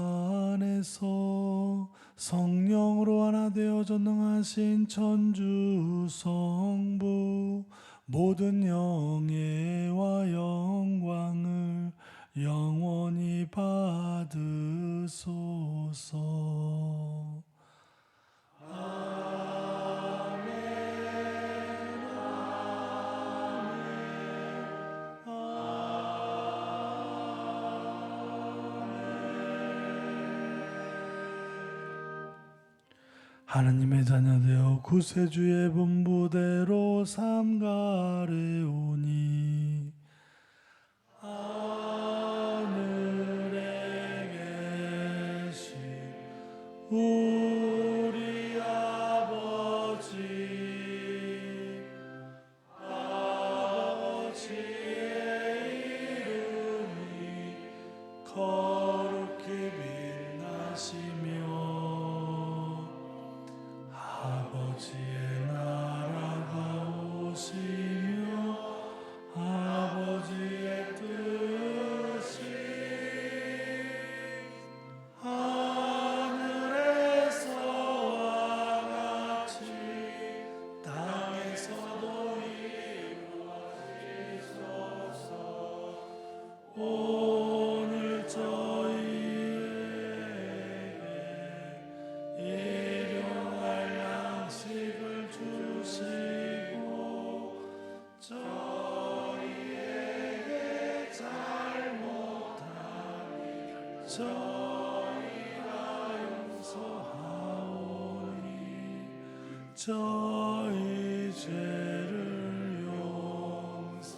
안에서 성령으로 하나 되어 전능하신 천주 성부 모든 영예와 영광을 영원히 받으소서. 하느님의 자녀되어 구세주의 분부대로 삼가래오니 하늘에 계신 우리 아버지의 이름이 거룩히 빛나시며 아버지의 나라가 오시며 아버지의 뜻이 하늘에서와 같이 땅에서도 이루어지소서. 오늘 저희에게 일용할 양식을 주시고 저희에게 잘못하니 저희가 용서하오니 저희 죄를 용서하시고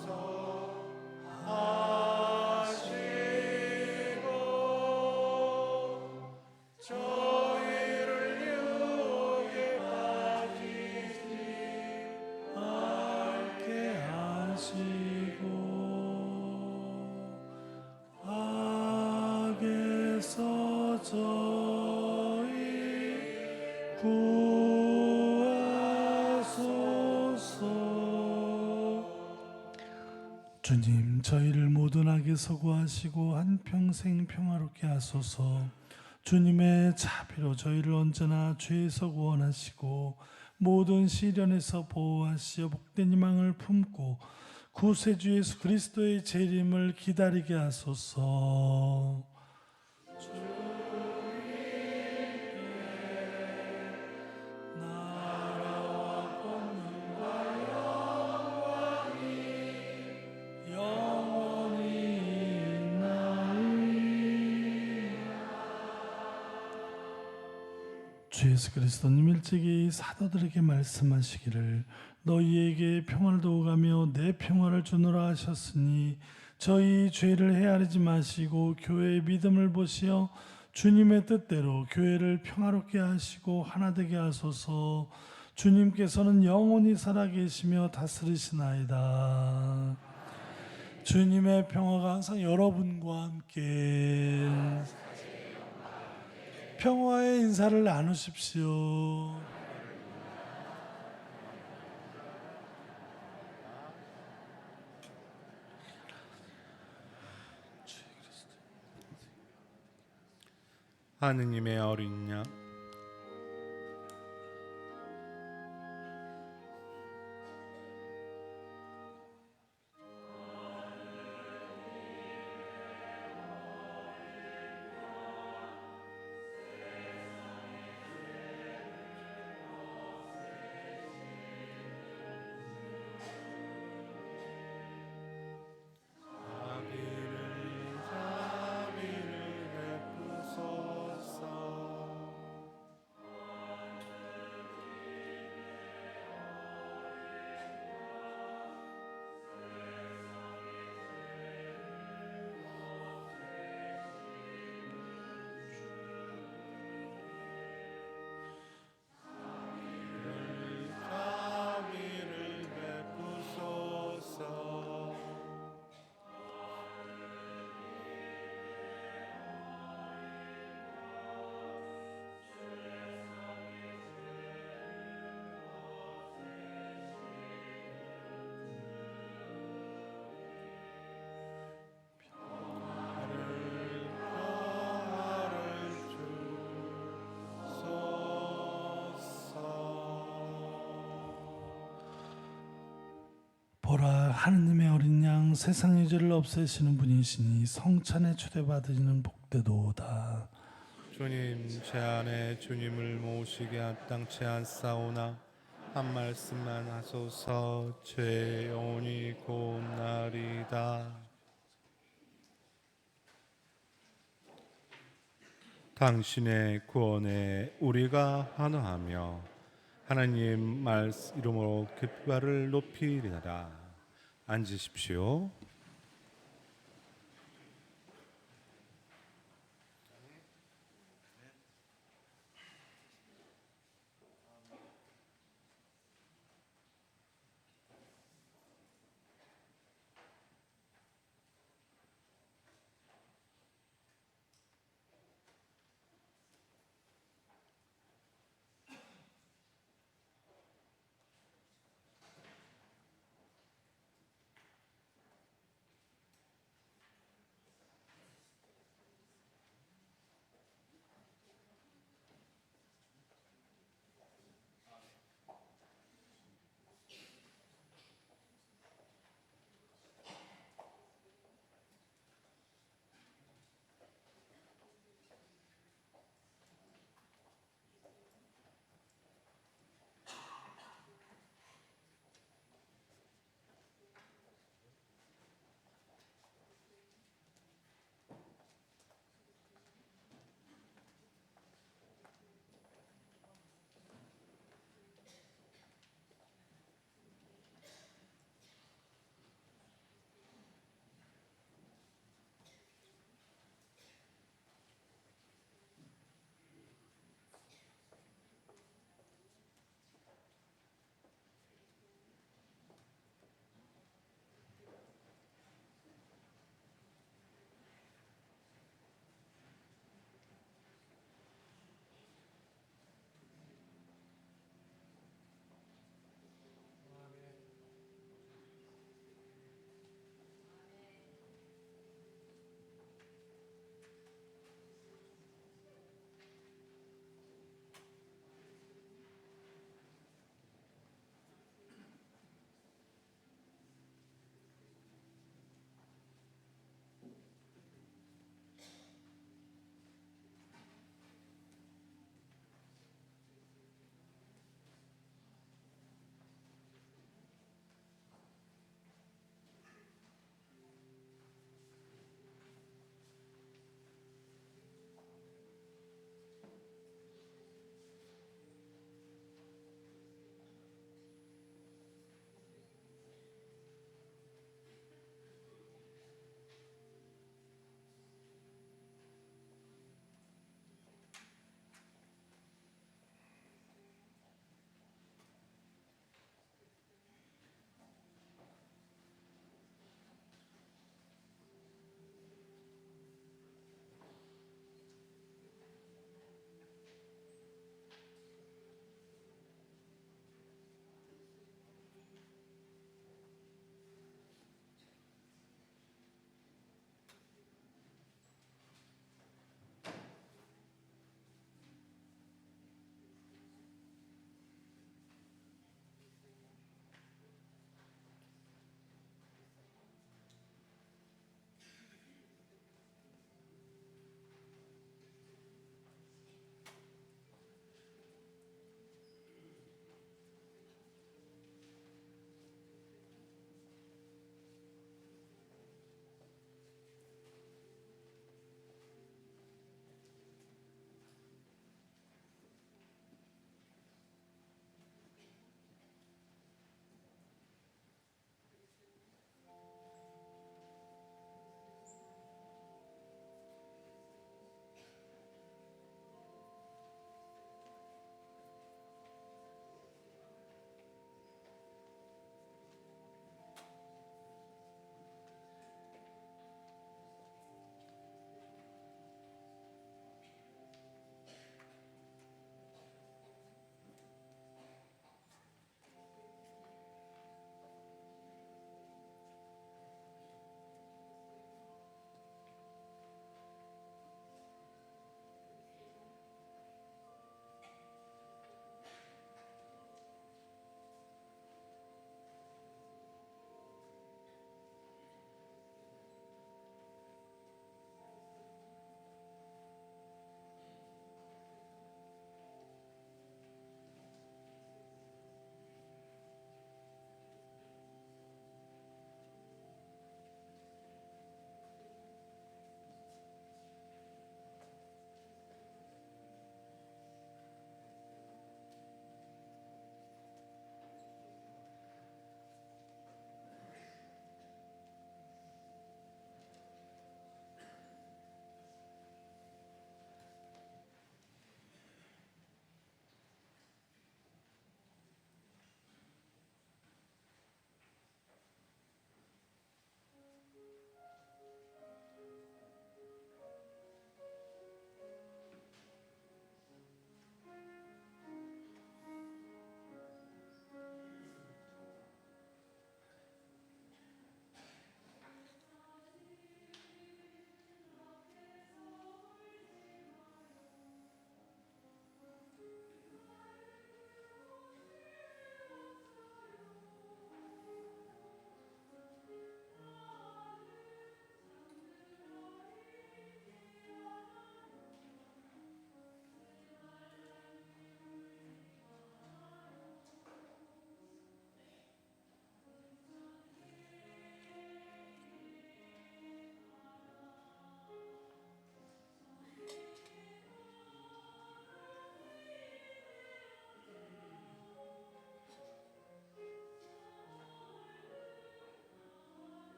저희를 유혹에 빠지지 않게 하시고 악에서 저희 구하소서. 주님, 저희를 모든 악에서 구하시고 한평생 평화롭게 하소서. 주님의 자비로 저희를 언제나 죄에서 구원하시고 모든 시련에서 보호하시어 복된 희망을 품고 구세주 예수 그리스도의 재림을 기다리게 하소서. 나라와 권능과 영광이 영원히 있나이다. 주 예수 그리스도님 일찍이 사도들에게 말씀하시기를 너희에게 평화를 도우가며 내 평화를 주노라 하셨으니 저희 죄를 헤아리지 마시고 교회의 믿음을 보시어 주님의 뜻대로 교회를 평화롭게 하시고 하나 되게 하소서. 주님께서는 영원히 살아계시며 다스리시나이다. 주님의 평화가 항상 여러분과 함께 평화의 인사를 나누십시오. 하느님의 어린 양 보라, 하느님의 어린 양, 세상의 죄를 없애시는 분이시니 성찬에 초대받으시는 복되도다. 주님, 제 안에 주님을 모시게 합당치 않사오나 한 말씀만 하소서. 제 영혼이 곧나리다. 당신의 구원에 우리가 환호하며 하나님 말씀 이름으로 깃발을 높이리라. 앉으십시오.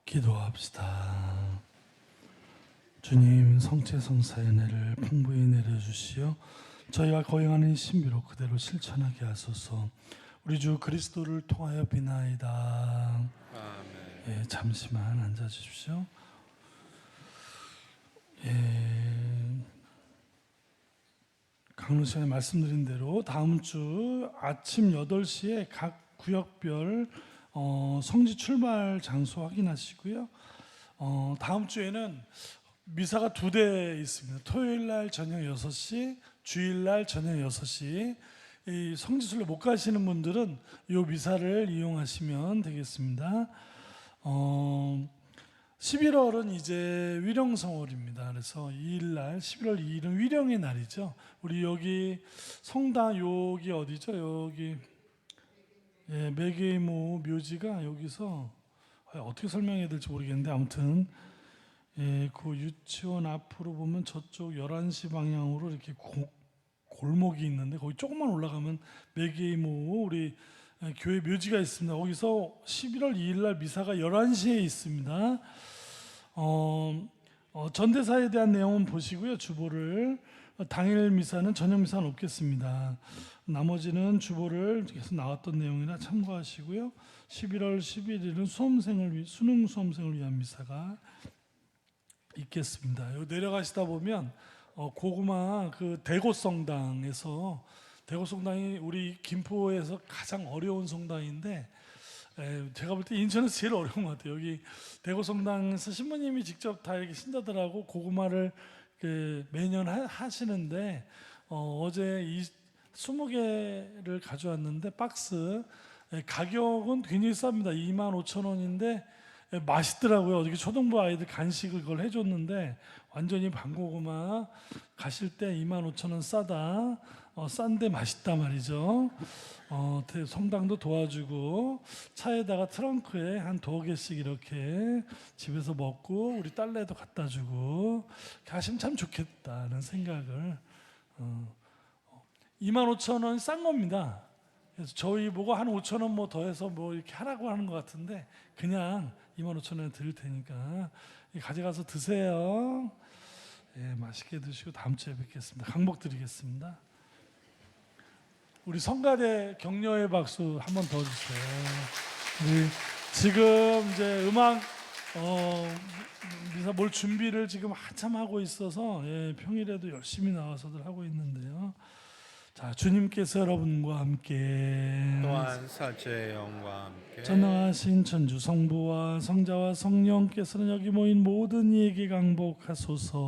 기도합시다. 주님, 성체성사의 은혜를 풍부히 내려주시어 저희가 거행하는 신비로 그대로 실천하게 하소서. 우리 주 그리스도를 통하여 비나이다. 예, 잠시만 앉아주십시오. 강론 시간에 말씀드린 대로 다음 주 아침 8시에 각 구역별 성지 출발 장소 확인하시고요. 다음 주에는 미사가 2대 있습니다. 토요일 날 저녁 6시, 주일 날 저녁 6시. 이 성지순례 못 가시는 분들은 이 미사를 이용하시면 되겠습니다. 11월은 이제 위령성월입니다. 그래서 2일 날 11월 2일은 위령의 날이죠. 우리 여기 성당 여기 어디죠? 여기 매개모 묘지가 여기서 어떻게 설명해야 될지 모르겠는데 아무튼 그 유치원 앞으로 보면 저쪽 11시 방향으로 이렇게 골목이 있는데 거기 조금만 올라가면 매개모 우리 교회 묘지가 있습니다. 거기서 11월 2일 날 미사가 11시에 있습니다. 전대사에 대한 내용은 보시고요. 주보를 당일 미사는 저녁 미사는 없겠습니다. 나머지는 주보를 계속 나왔던 내용이나 참고하시고요. 11월 11일은 수능 수험생을 위한 미사가 있겠습니다. 여기 내려가시다 보면 고구마 그 대고성당에서 대고성당이 우리 김포에서 가장 어려운 성당인데 제가 볼 때 인천에서 제일 어려운 것 같아요. 여기 대고성당에서 신부님이 직접 다 이렇게 신자들하고 고구마를 매년 하시는데 어제 20개를 가져왔는데 박스 가격은 굉장히 쌉니다. 25,000원인데 맛있더라고요. 어저께 초등부 아이들 간식을 그걸 해줬는데 완전히 반고구마 가실 때 25,000원 싸다. 싼데 맛있다 말이죠. 성당도 도와주고 차에다가 트렁크에 한 2개씩 이렇게 집에서 먹고 우리 딸내도 갖다 주고 가시면 참 좋겠다는 생각을 25,000원 싼 겁니다. 그래서 저희 보고 한 5,000원 뭐 더해서 뭐 이렇게 하라고 하는 것 같은데 그냥 25,000원 드릴 테니까 가져가서 드세요. 예, 맛있게 드시고 다음 주에 뵙겠습니다. 강복 드리겠습니다. 우리 성가대 격려의 박수 한 번 더 주세요. 우리 지금 이제 음악 미사 뭘 준비를 지금 한참 하고 있어서 평일에도 열심히 나와서들 하고 있는데요. 자, 주님께서 여러분과 함께 또한 사제의 영과 함께 전능하신 천주 성부와 성자와 성령께서는 여기 모인 모든 이에게 강복하소서.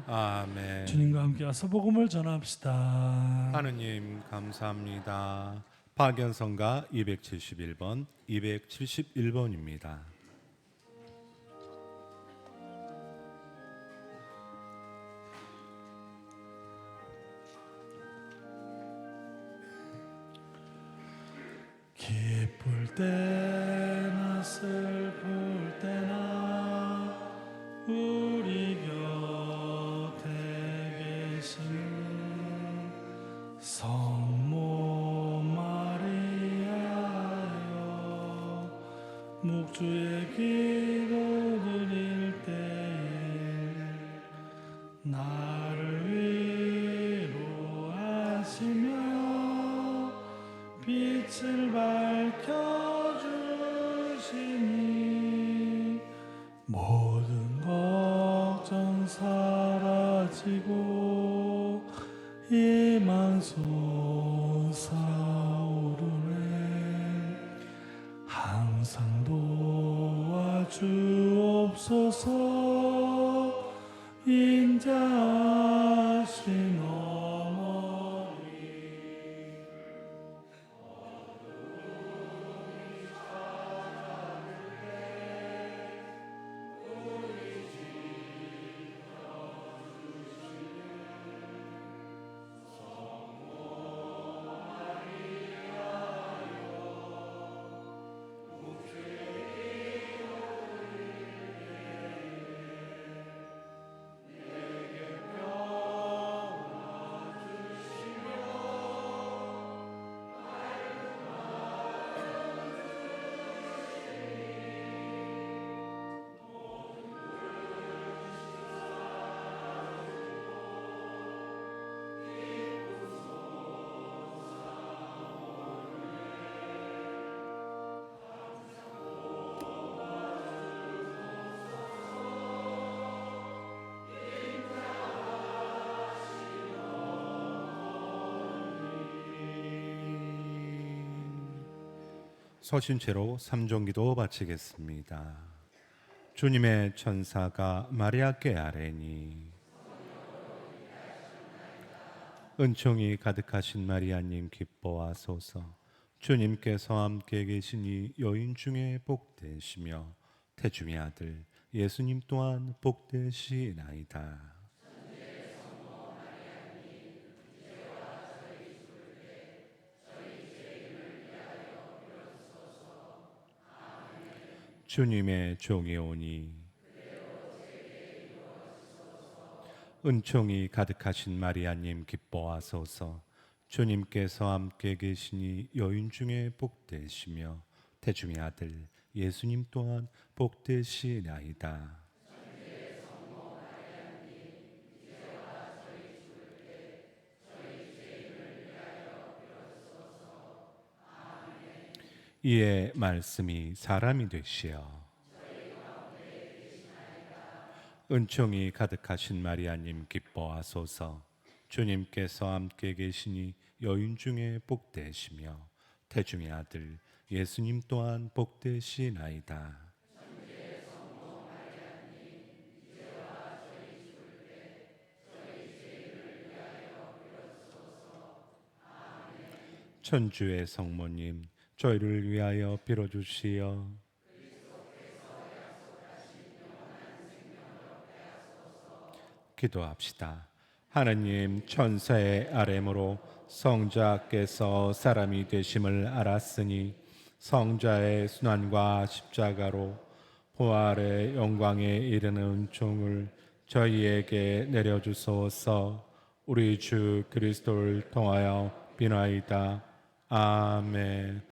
아멘. 주님과 함께 와서 복음을 전합시다. 하느님 감사합니다. 박연성가 271번, 271번입니다. 기쁠 때나 슬플 때나 우리 곁에 계시는 성모 마리아여 묵주의 기도 드릴 때에 나를 위로하시며 빛을 밝혀주시니 모든 걱정 사라지고 희망 솟아오르네. 항상 도와주옵소서. 인자하신 어머니 서신 채로 삼종기도 바치겠습니다. 주님의 천사가 마리아께 아뢰니 은총이 가득하신 마리아님 기뻐하소서. 주님께서 함께 계시니 여인 중에 복되시며 태중의 아들 예수님 또한 복되시나이다. 주님의 종이 오니 은총이 가득하신 마리아님 기뻐하소서. 주님께서 함께 계시니 여인 중에 복되시며 태중의 아들 예수님 또한 복되시나이다. 이에 말씀이 사람이 되시어 은총이 가득하신 마리아님 기뻐하소서. 주님께서 함께 계시니 여인 중에 복되시며 태중의 아들 예수님 또한 복되시나이다. 천주의 성모님, 저희를 위하여 빌어주시어. 기도합시다. 하느님, 천사의 아뢰므로 성자께서 사람이 되심을 알았으니 성자의 순환과 십자가로 부활의 영광에 이르는 종을 저희에게 내려주소서. 우리 주 그리스도를 통하여 비나이다. 아멘.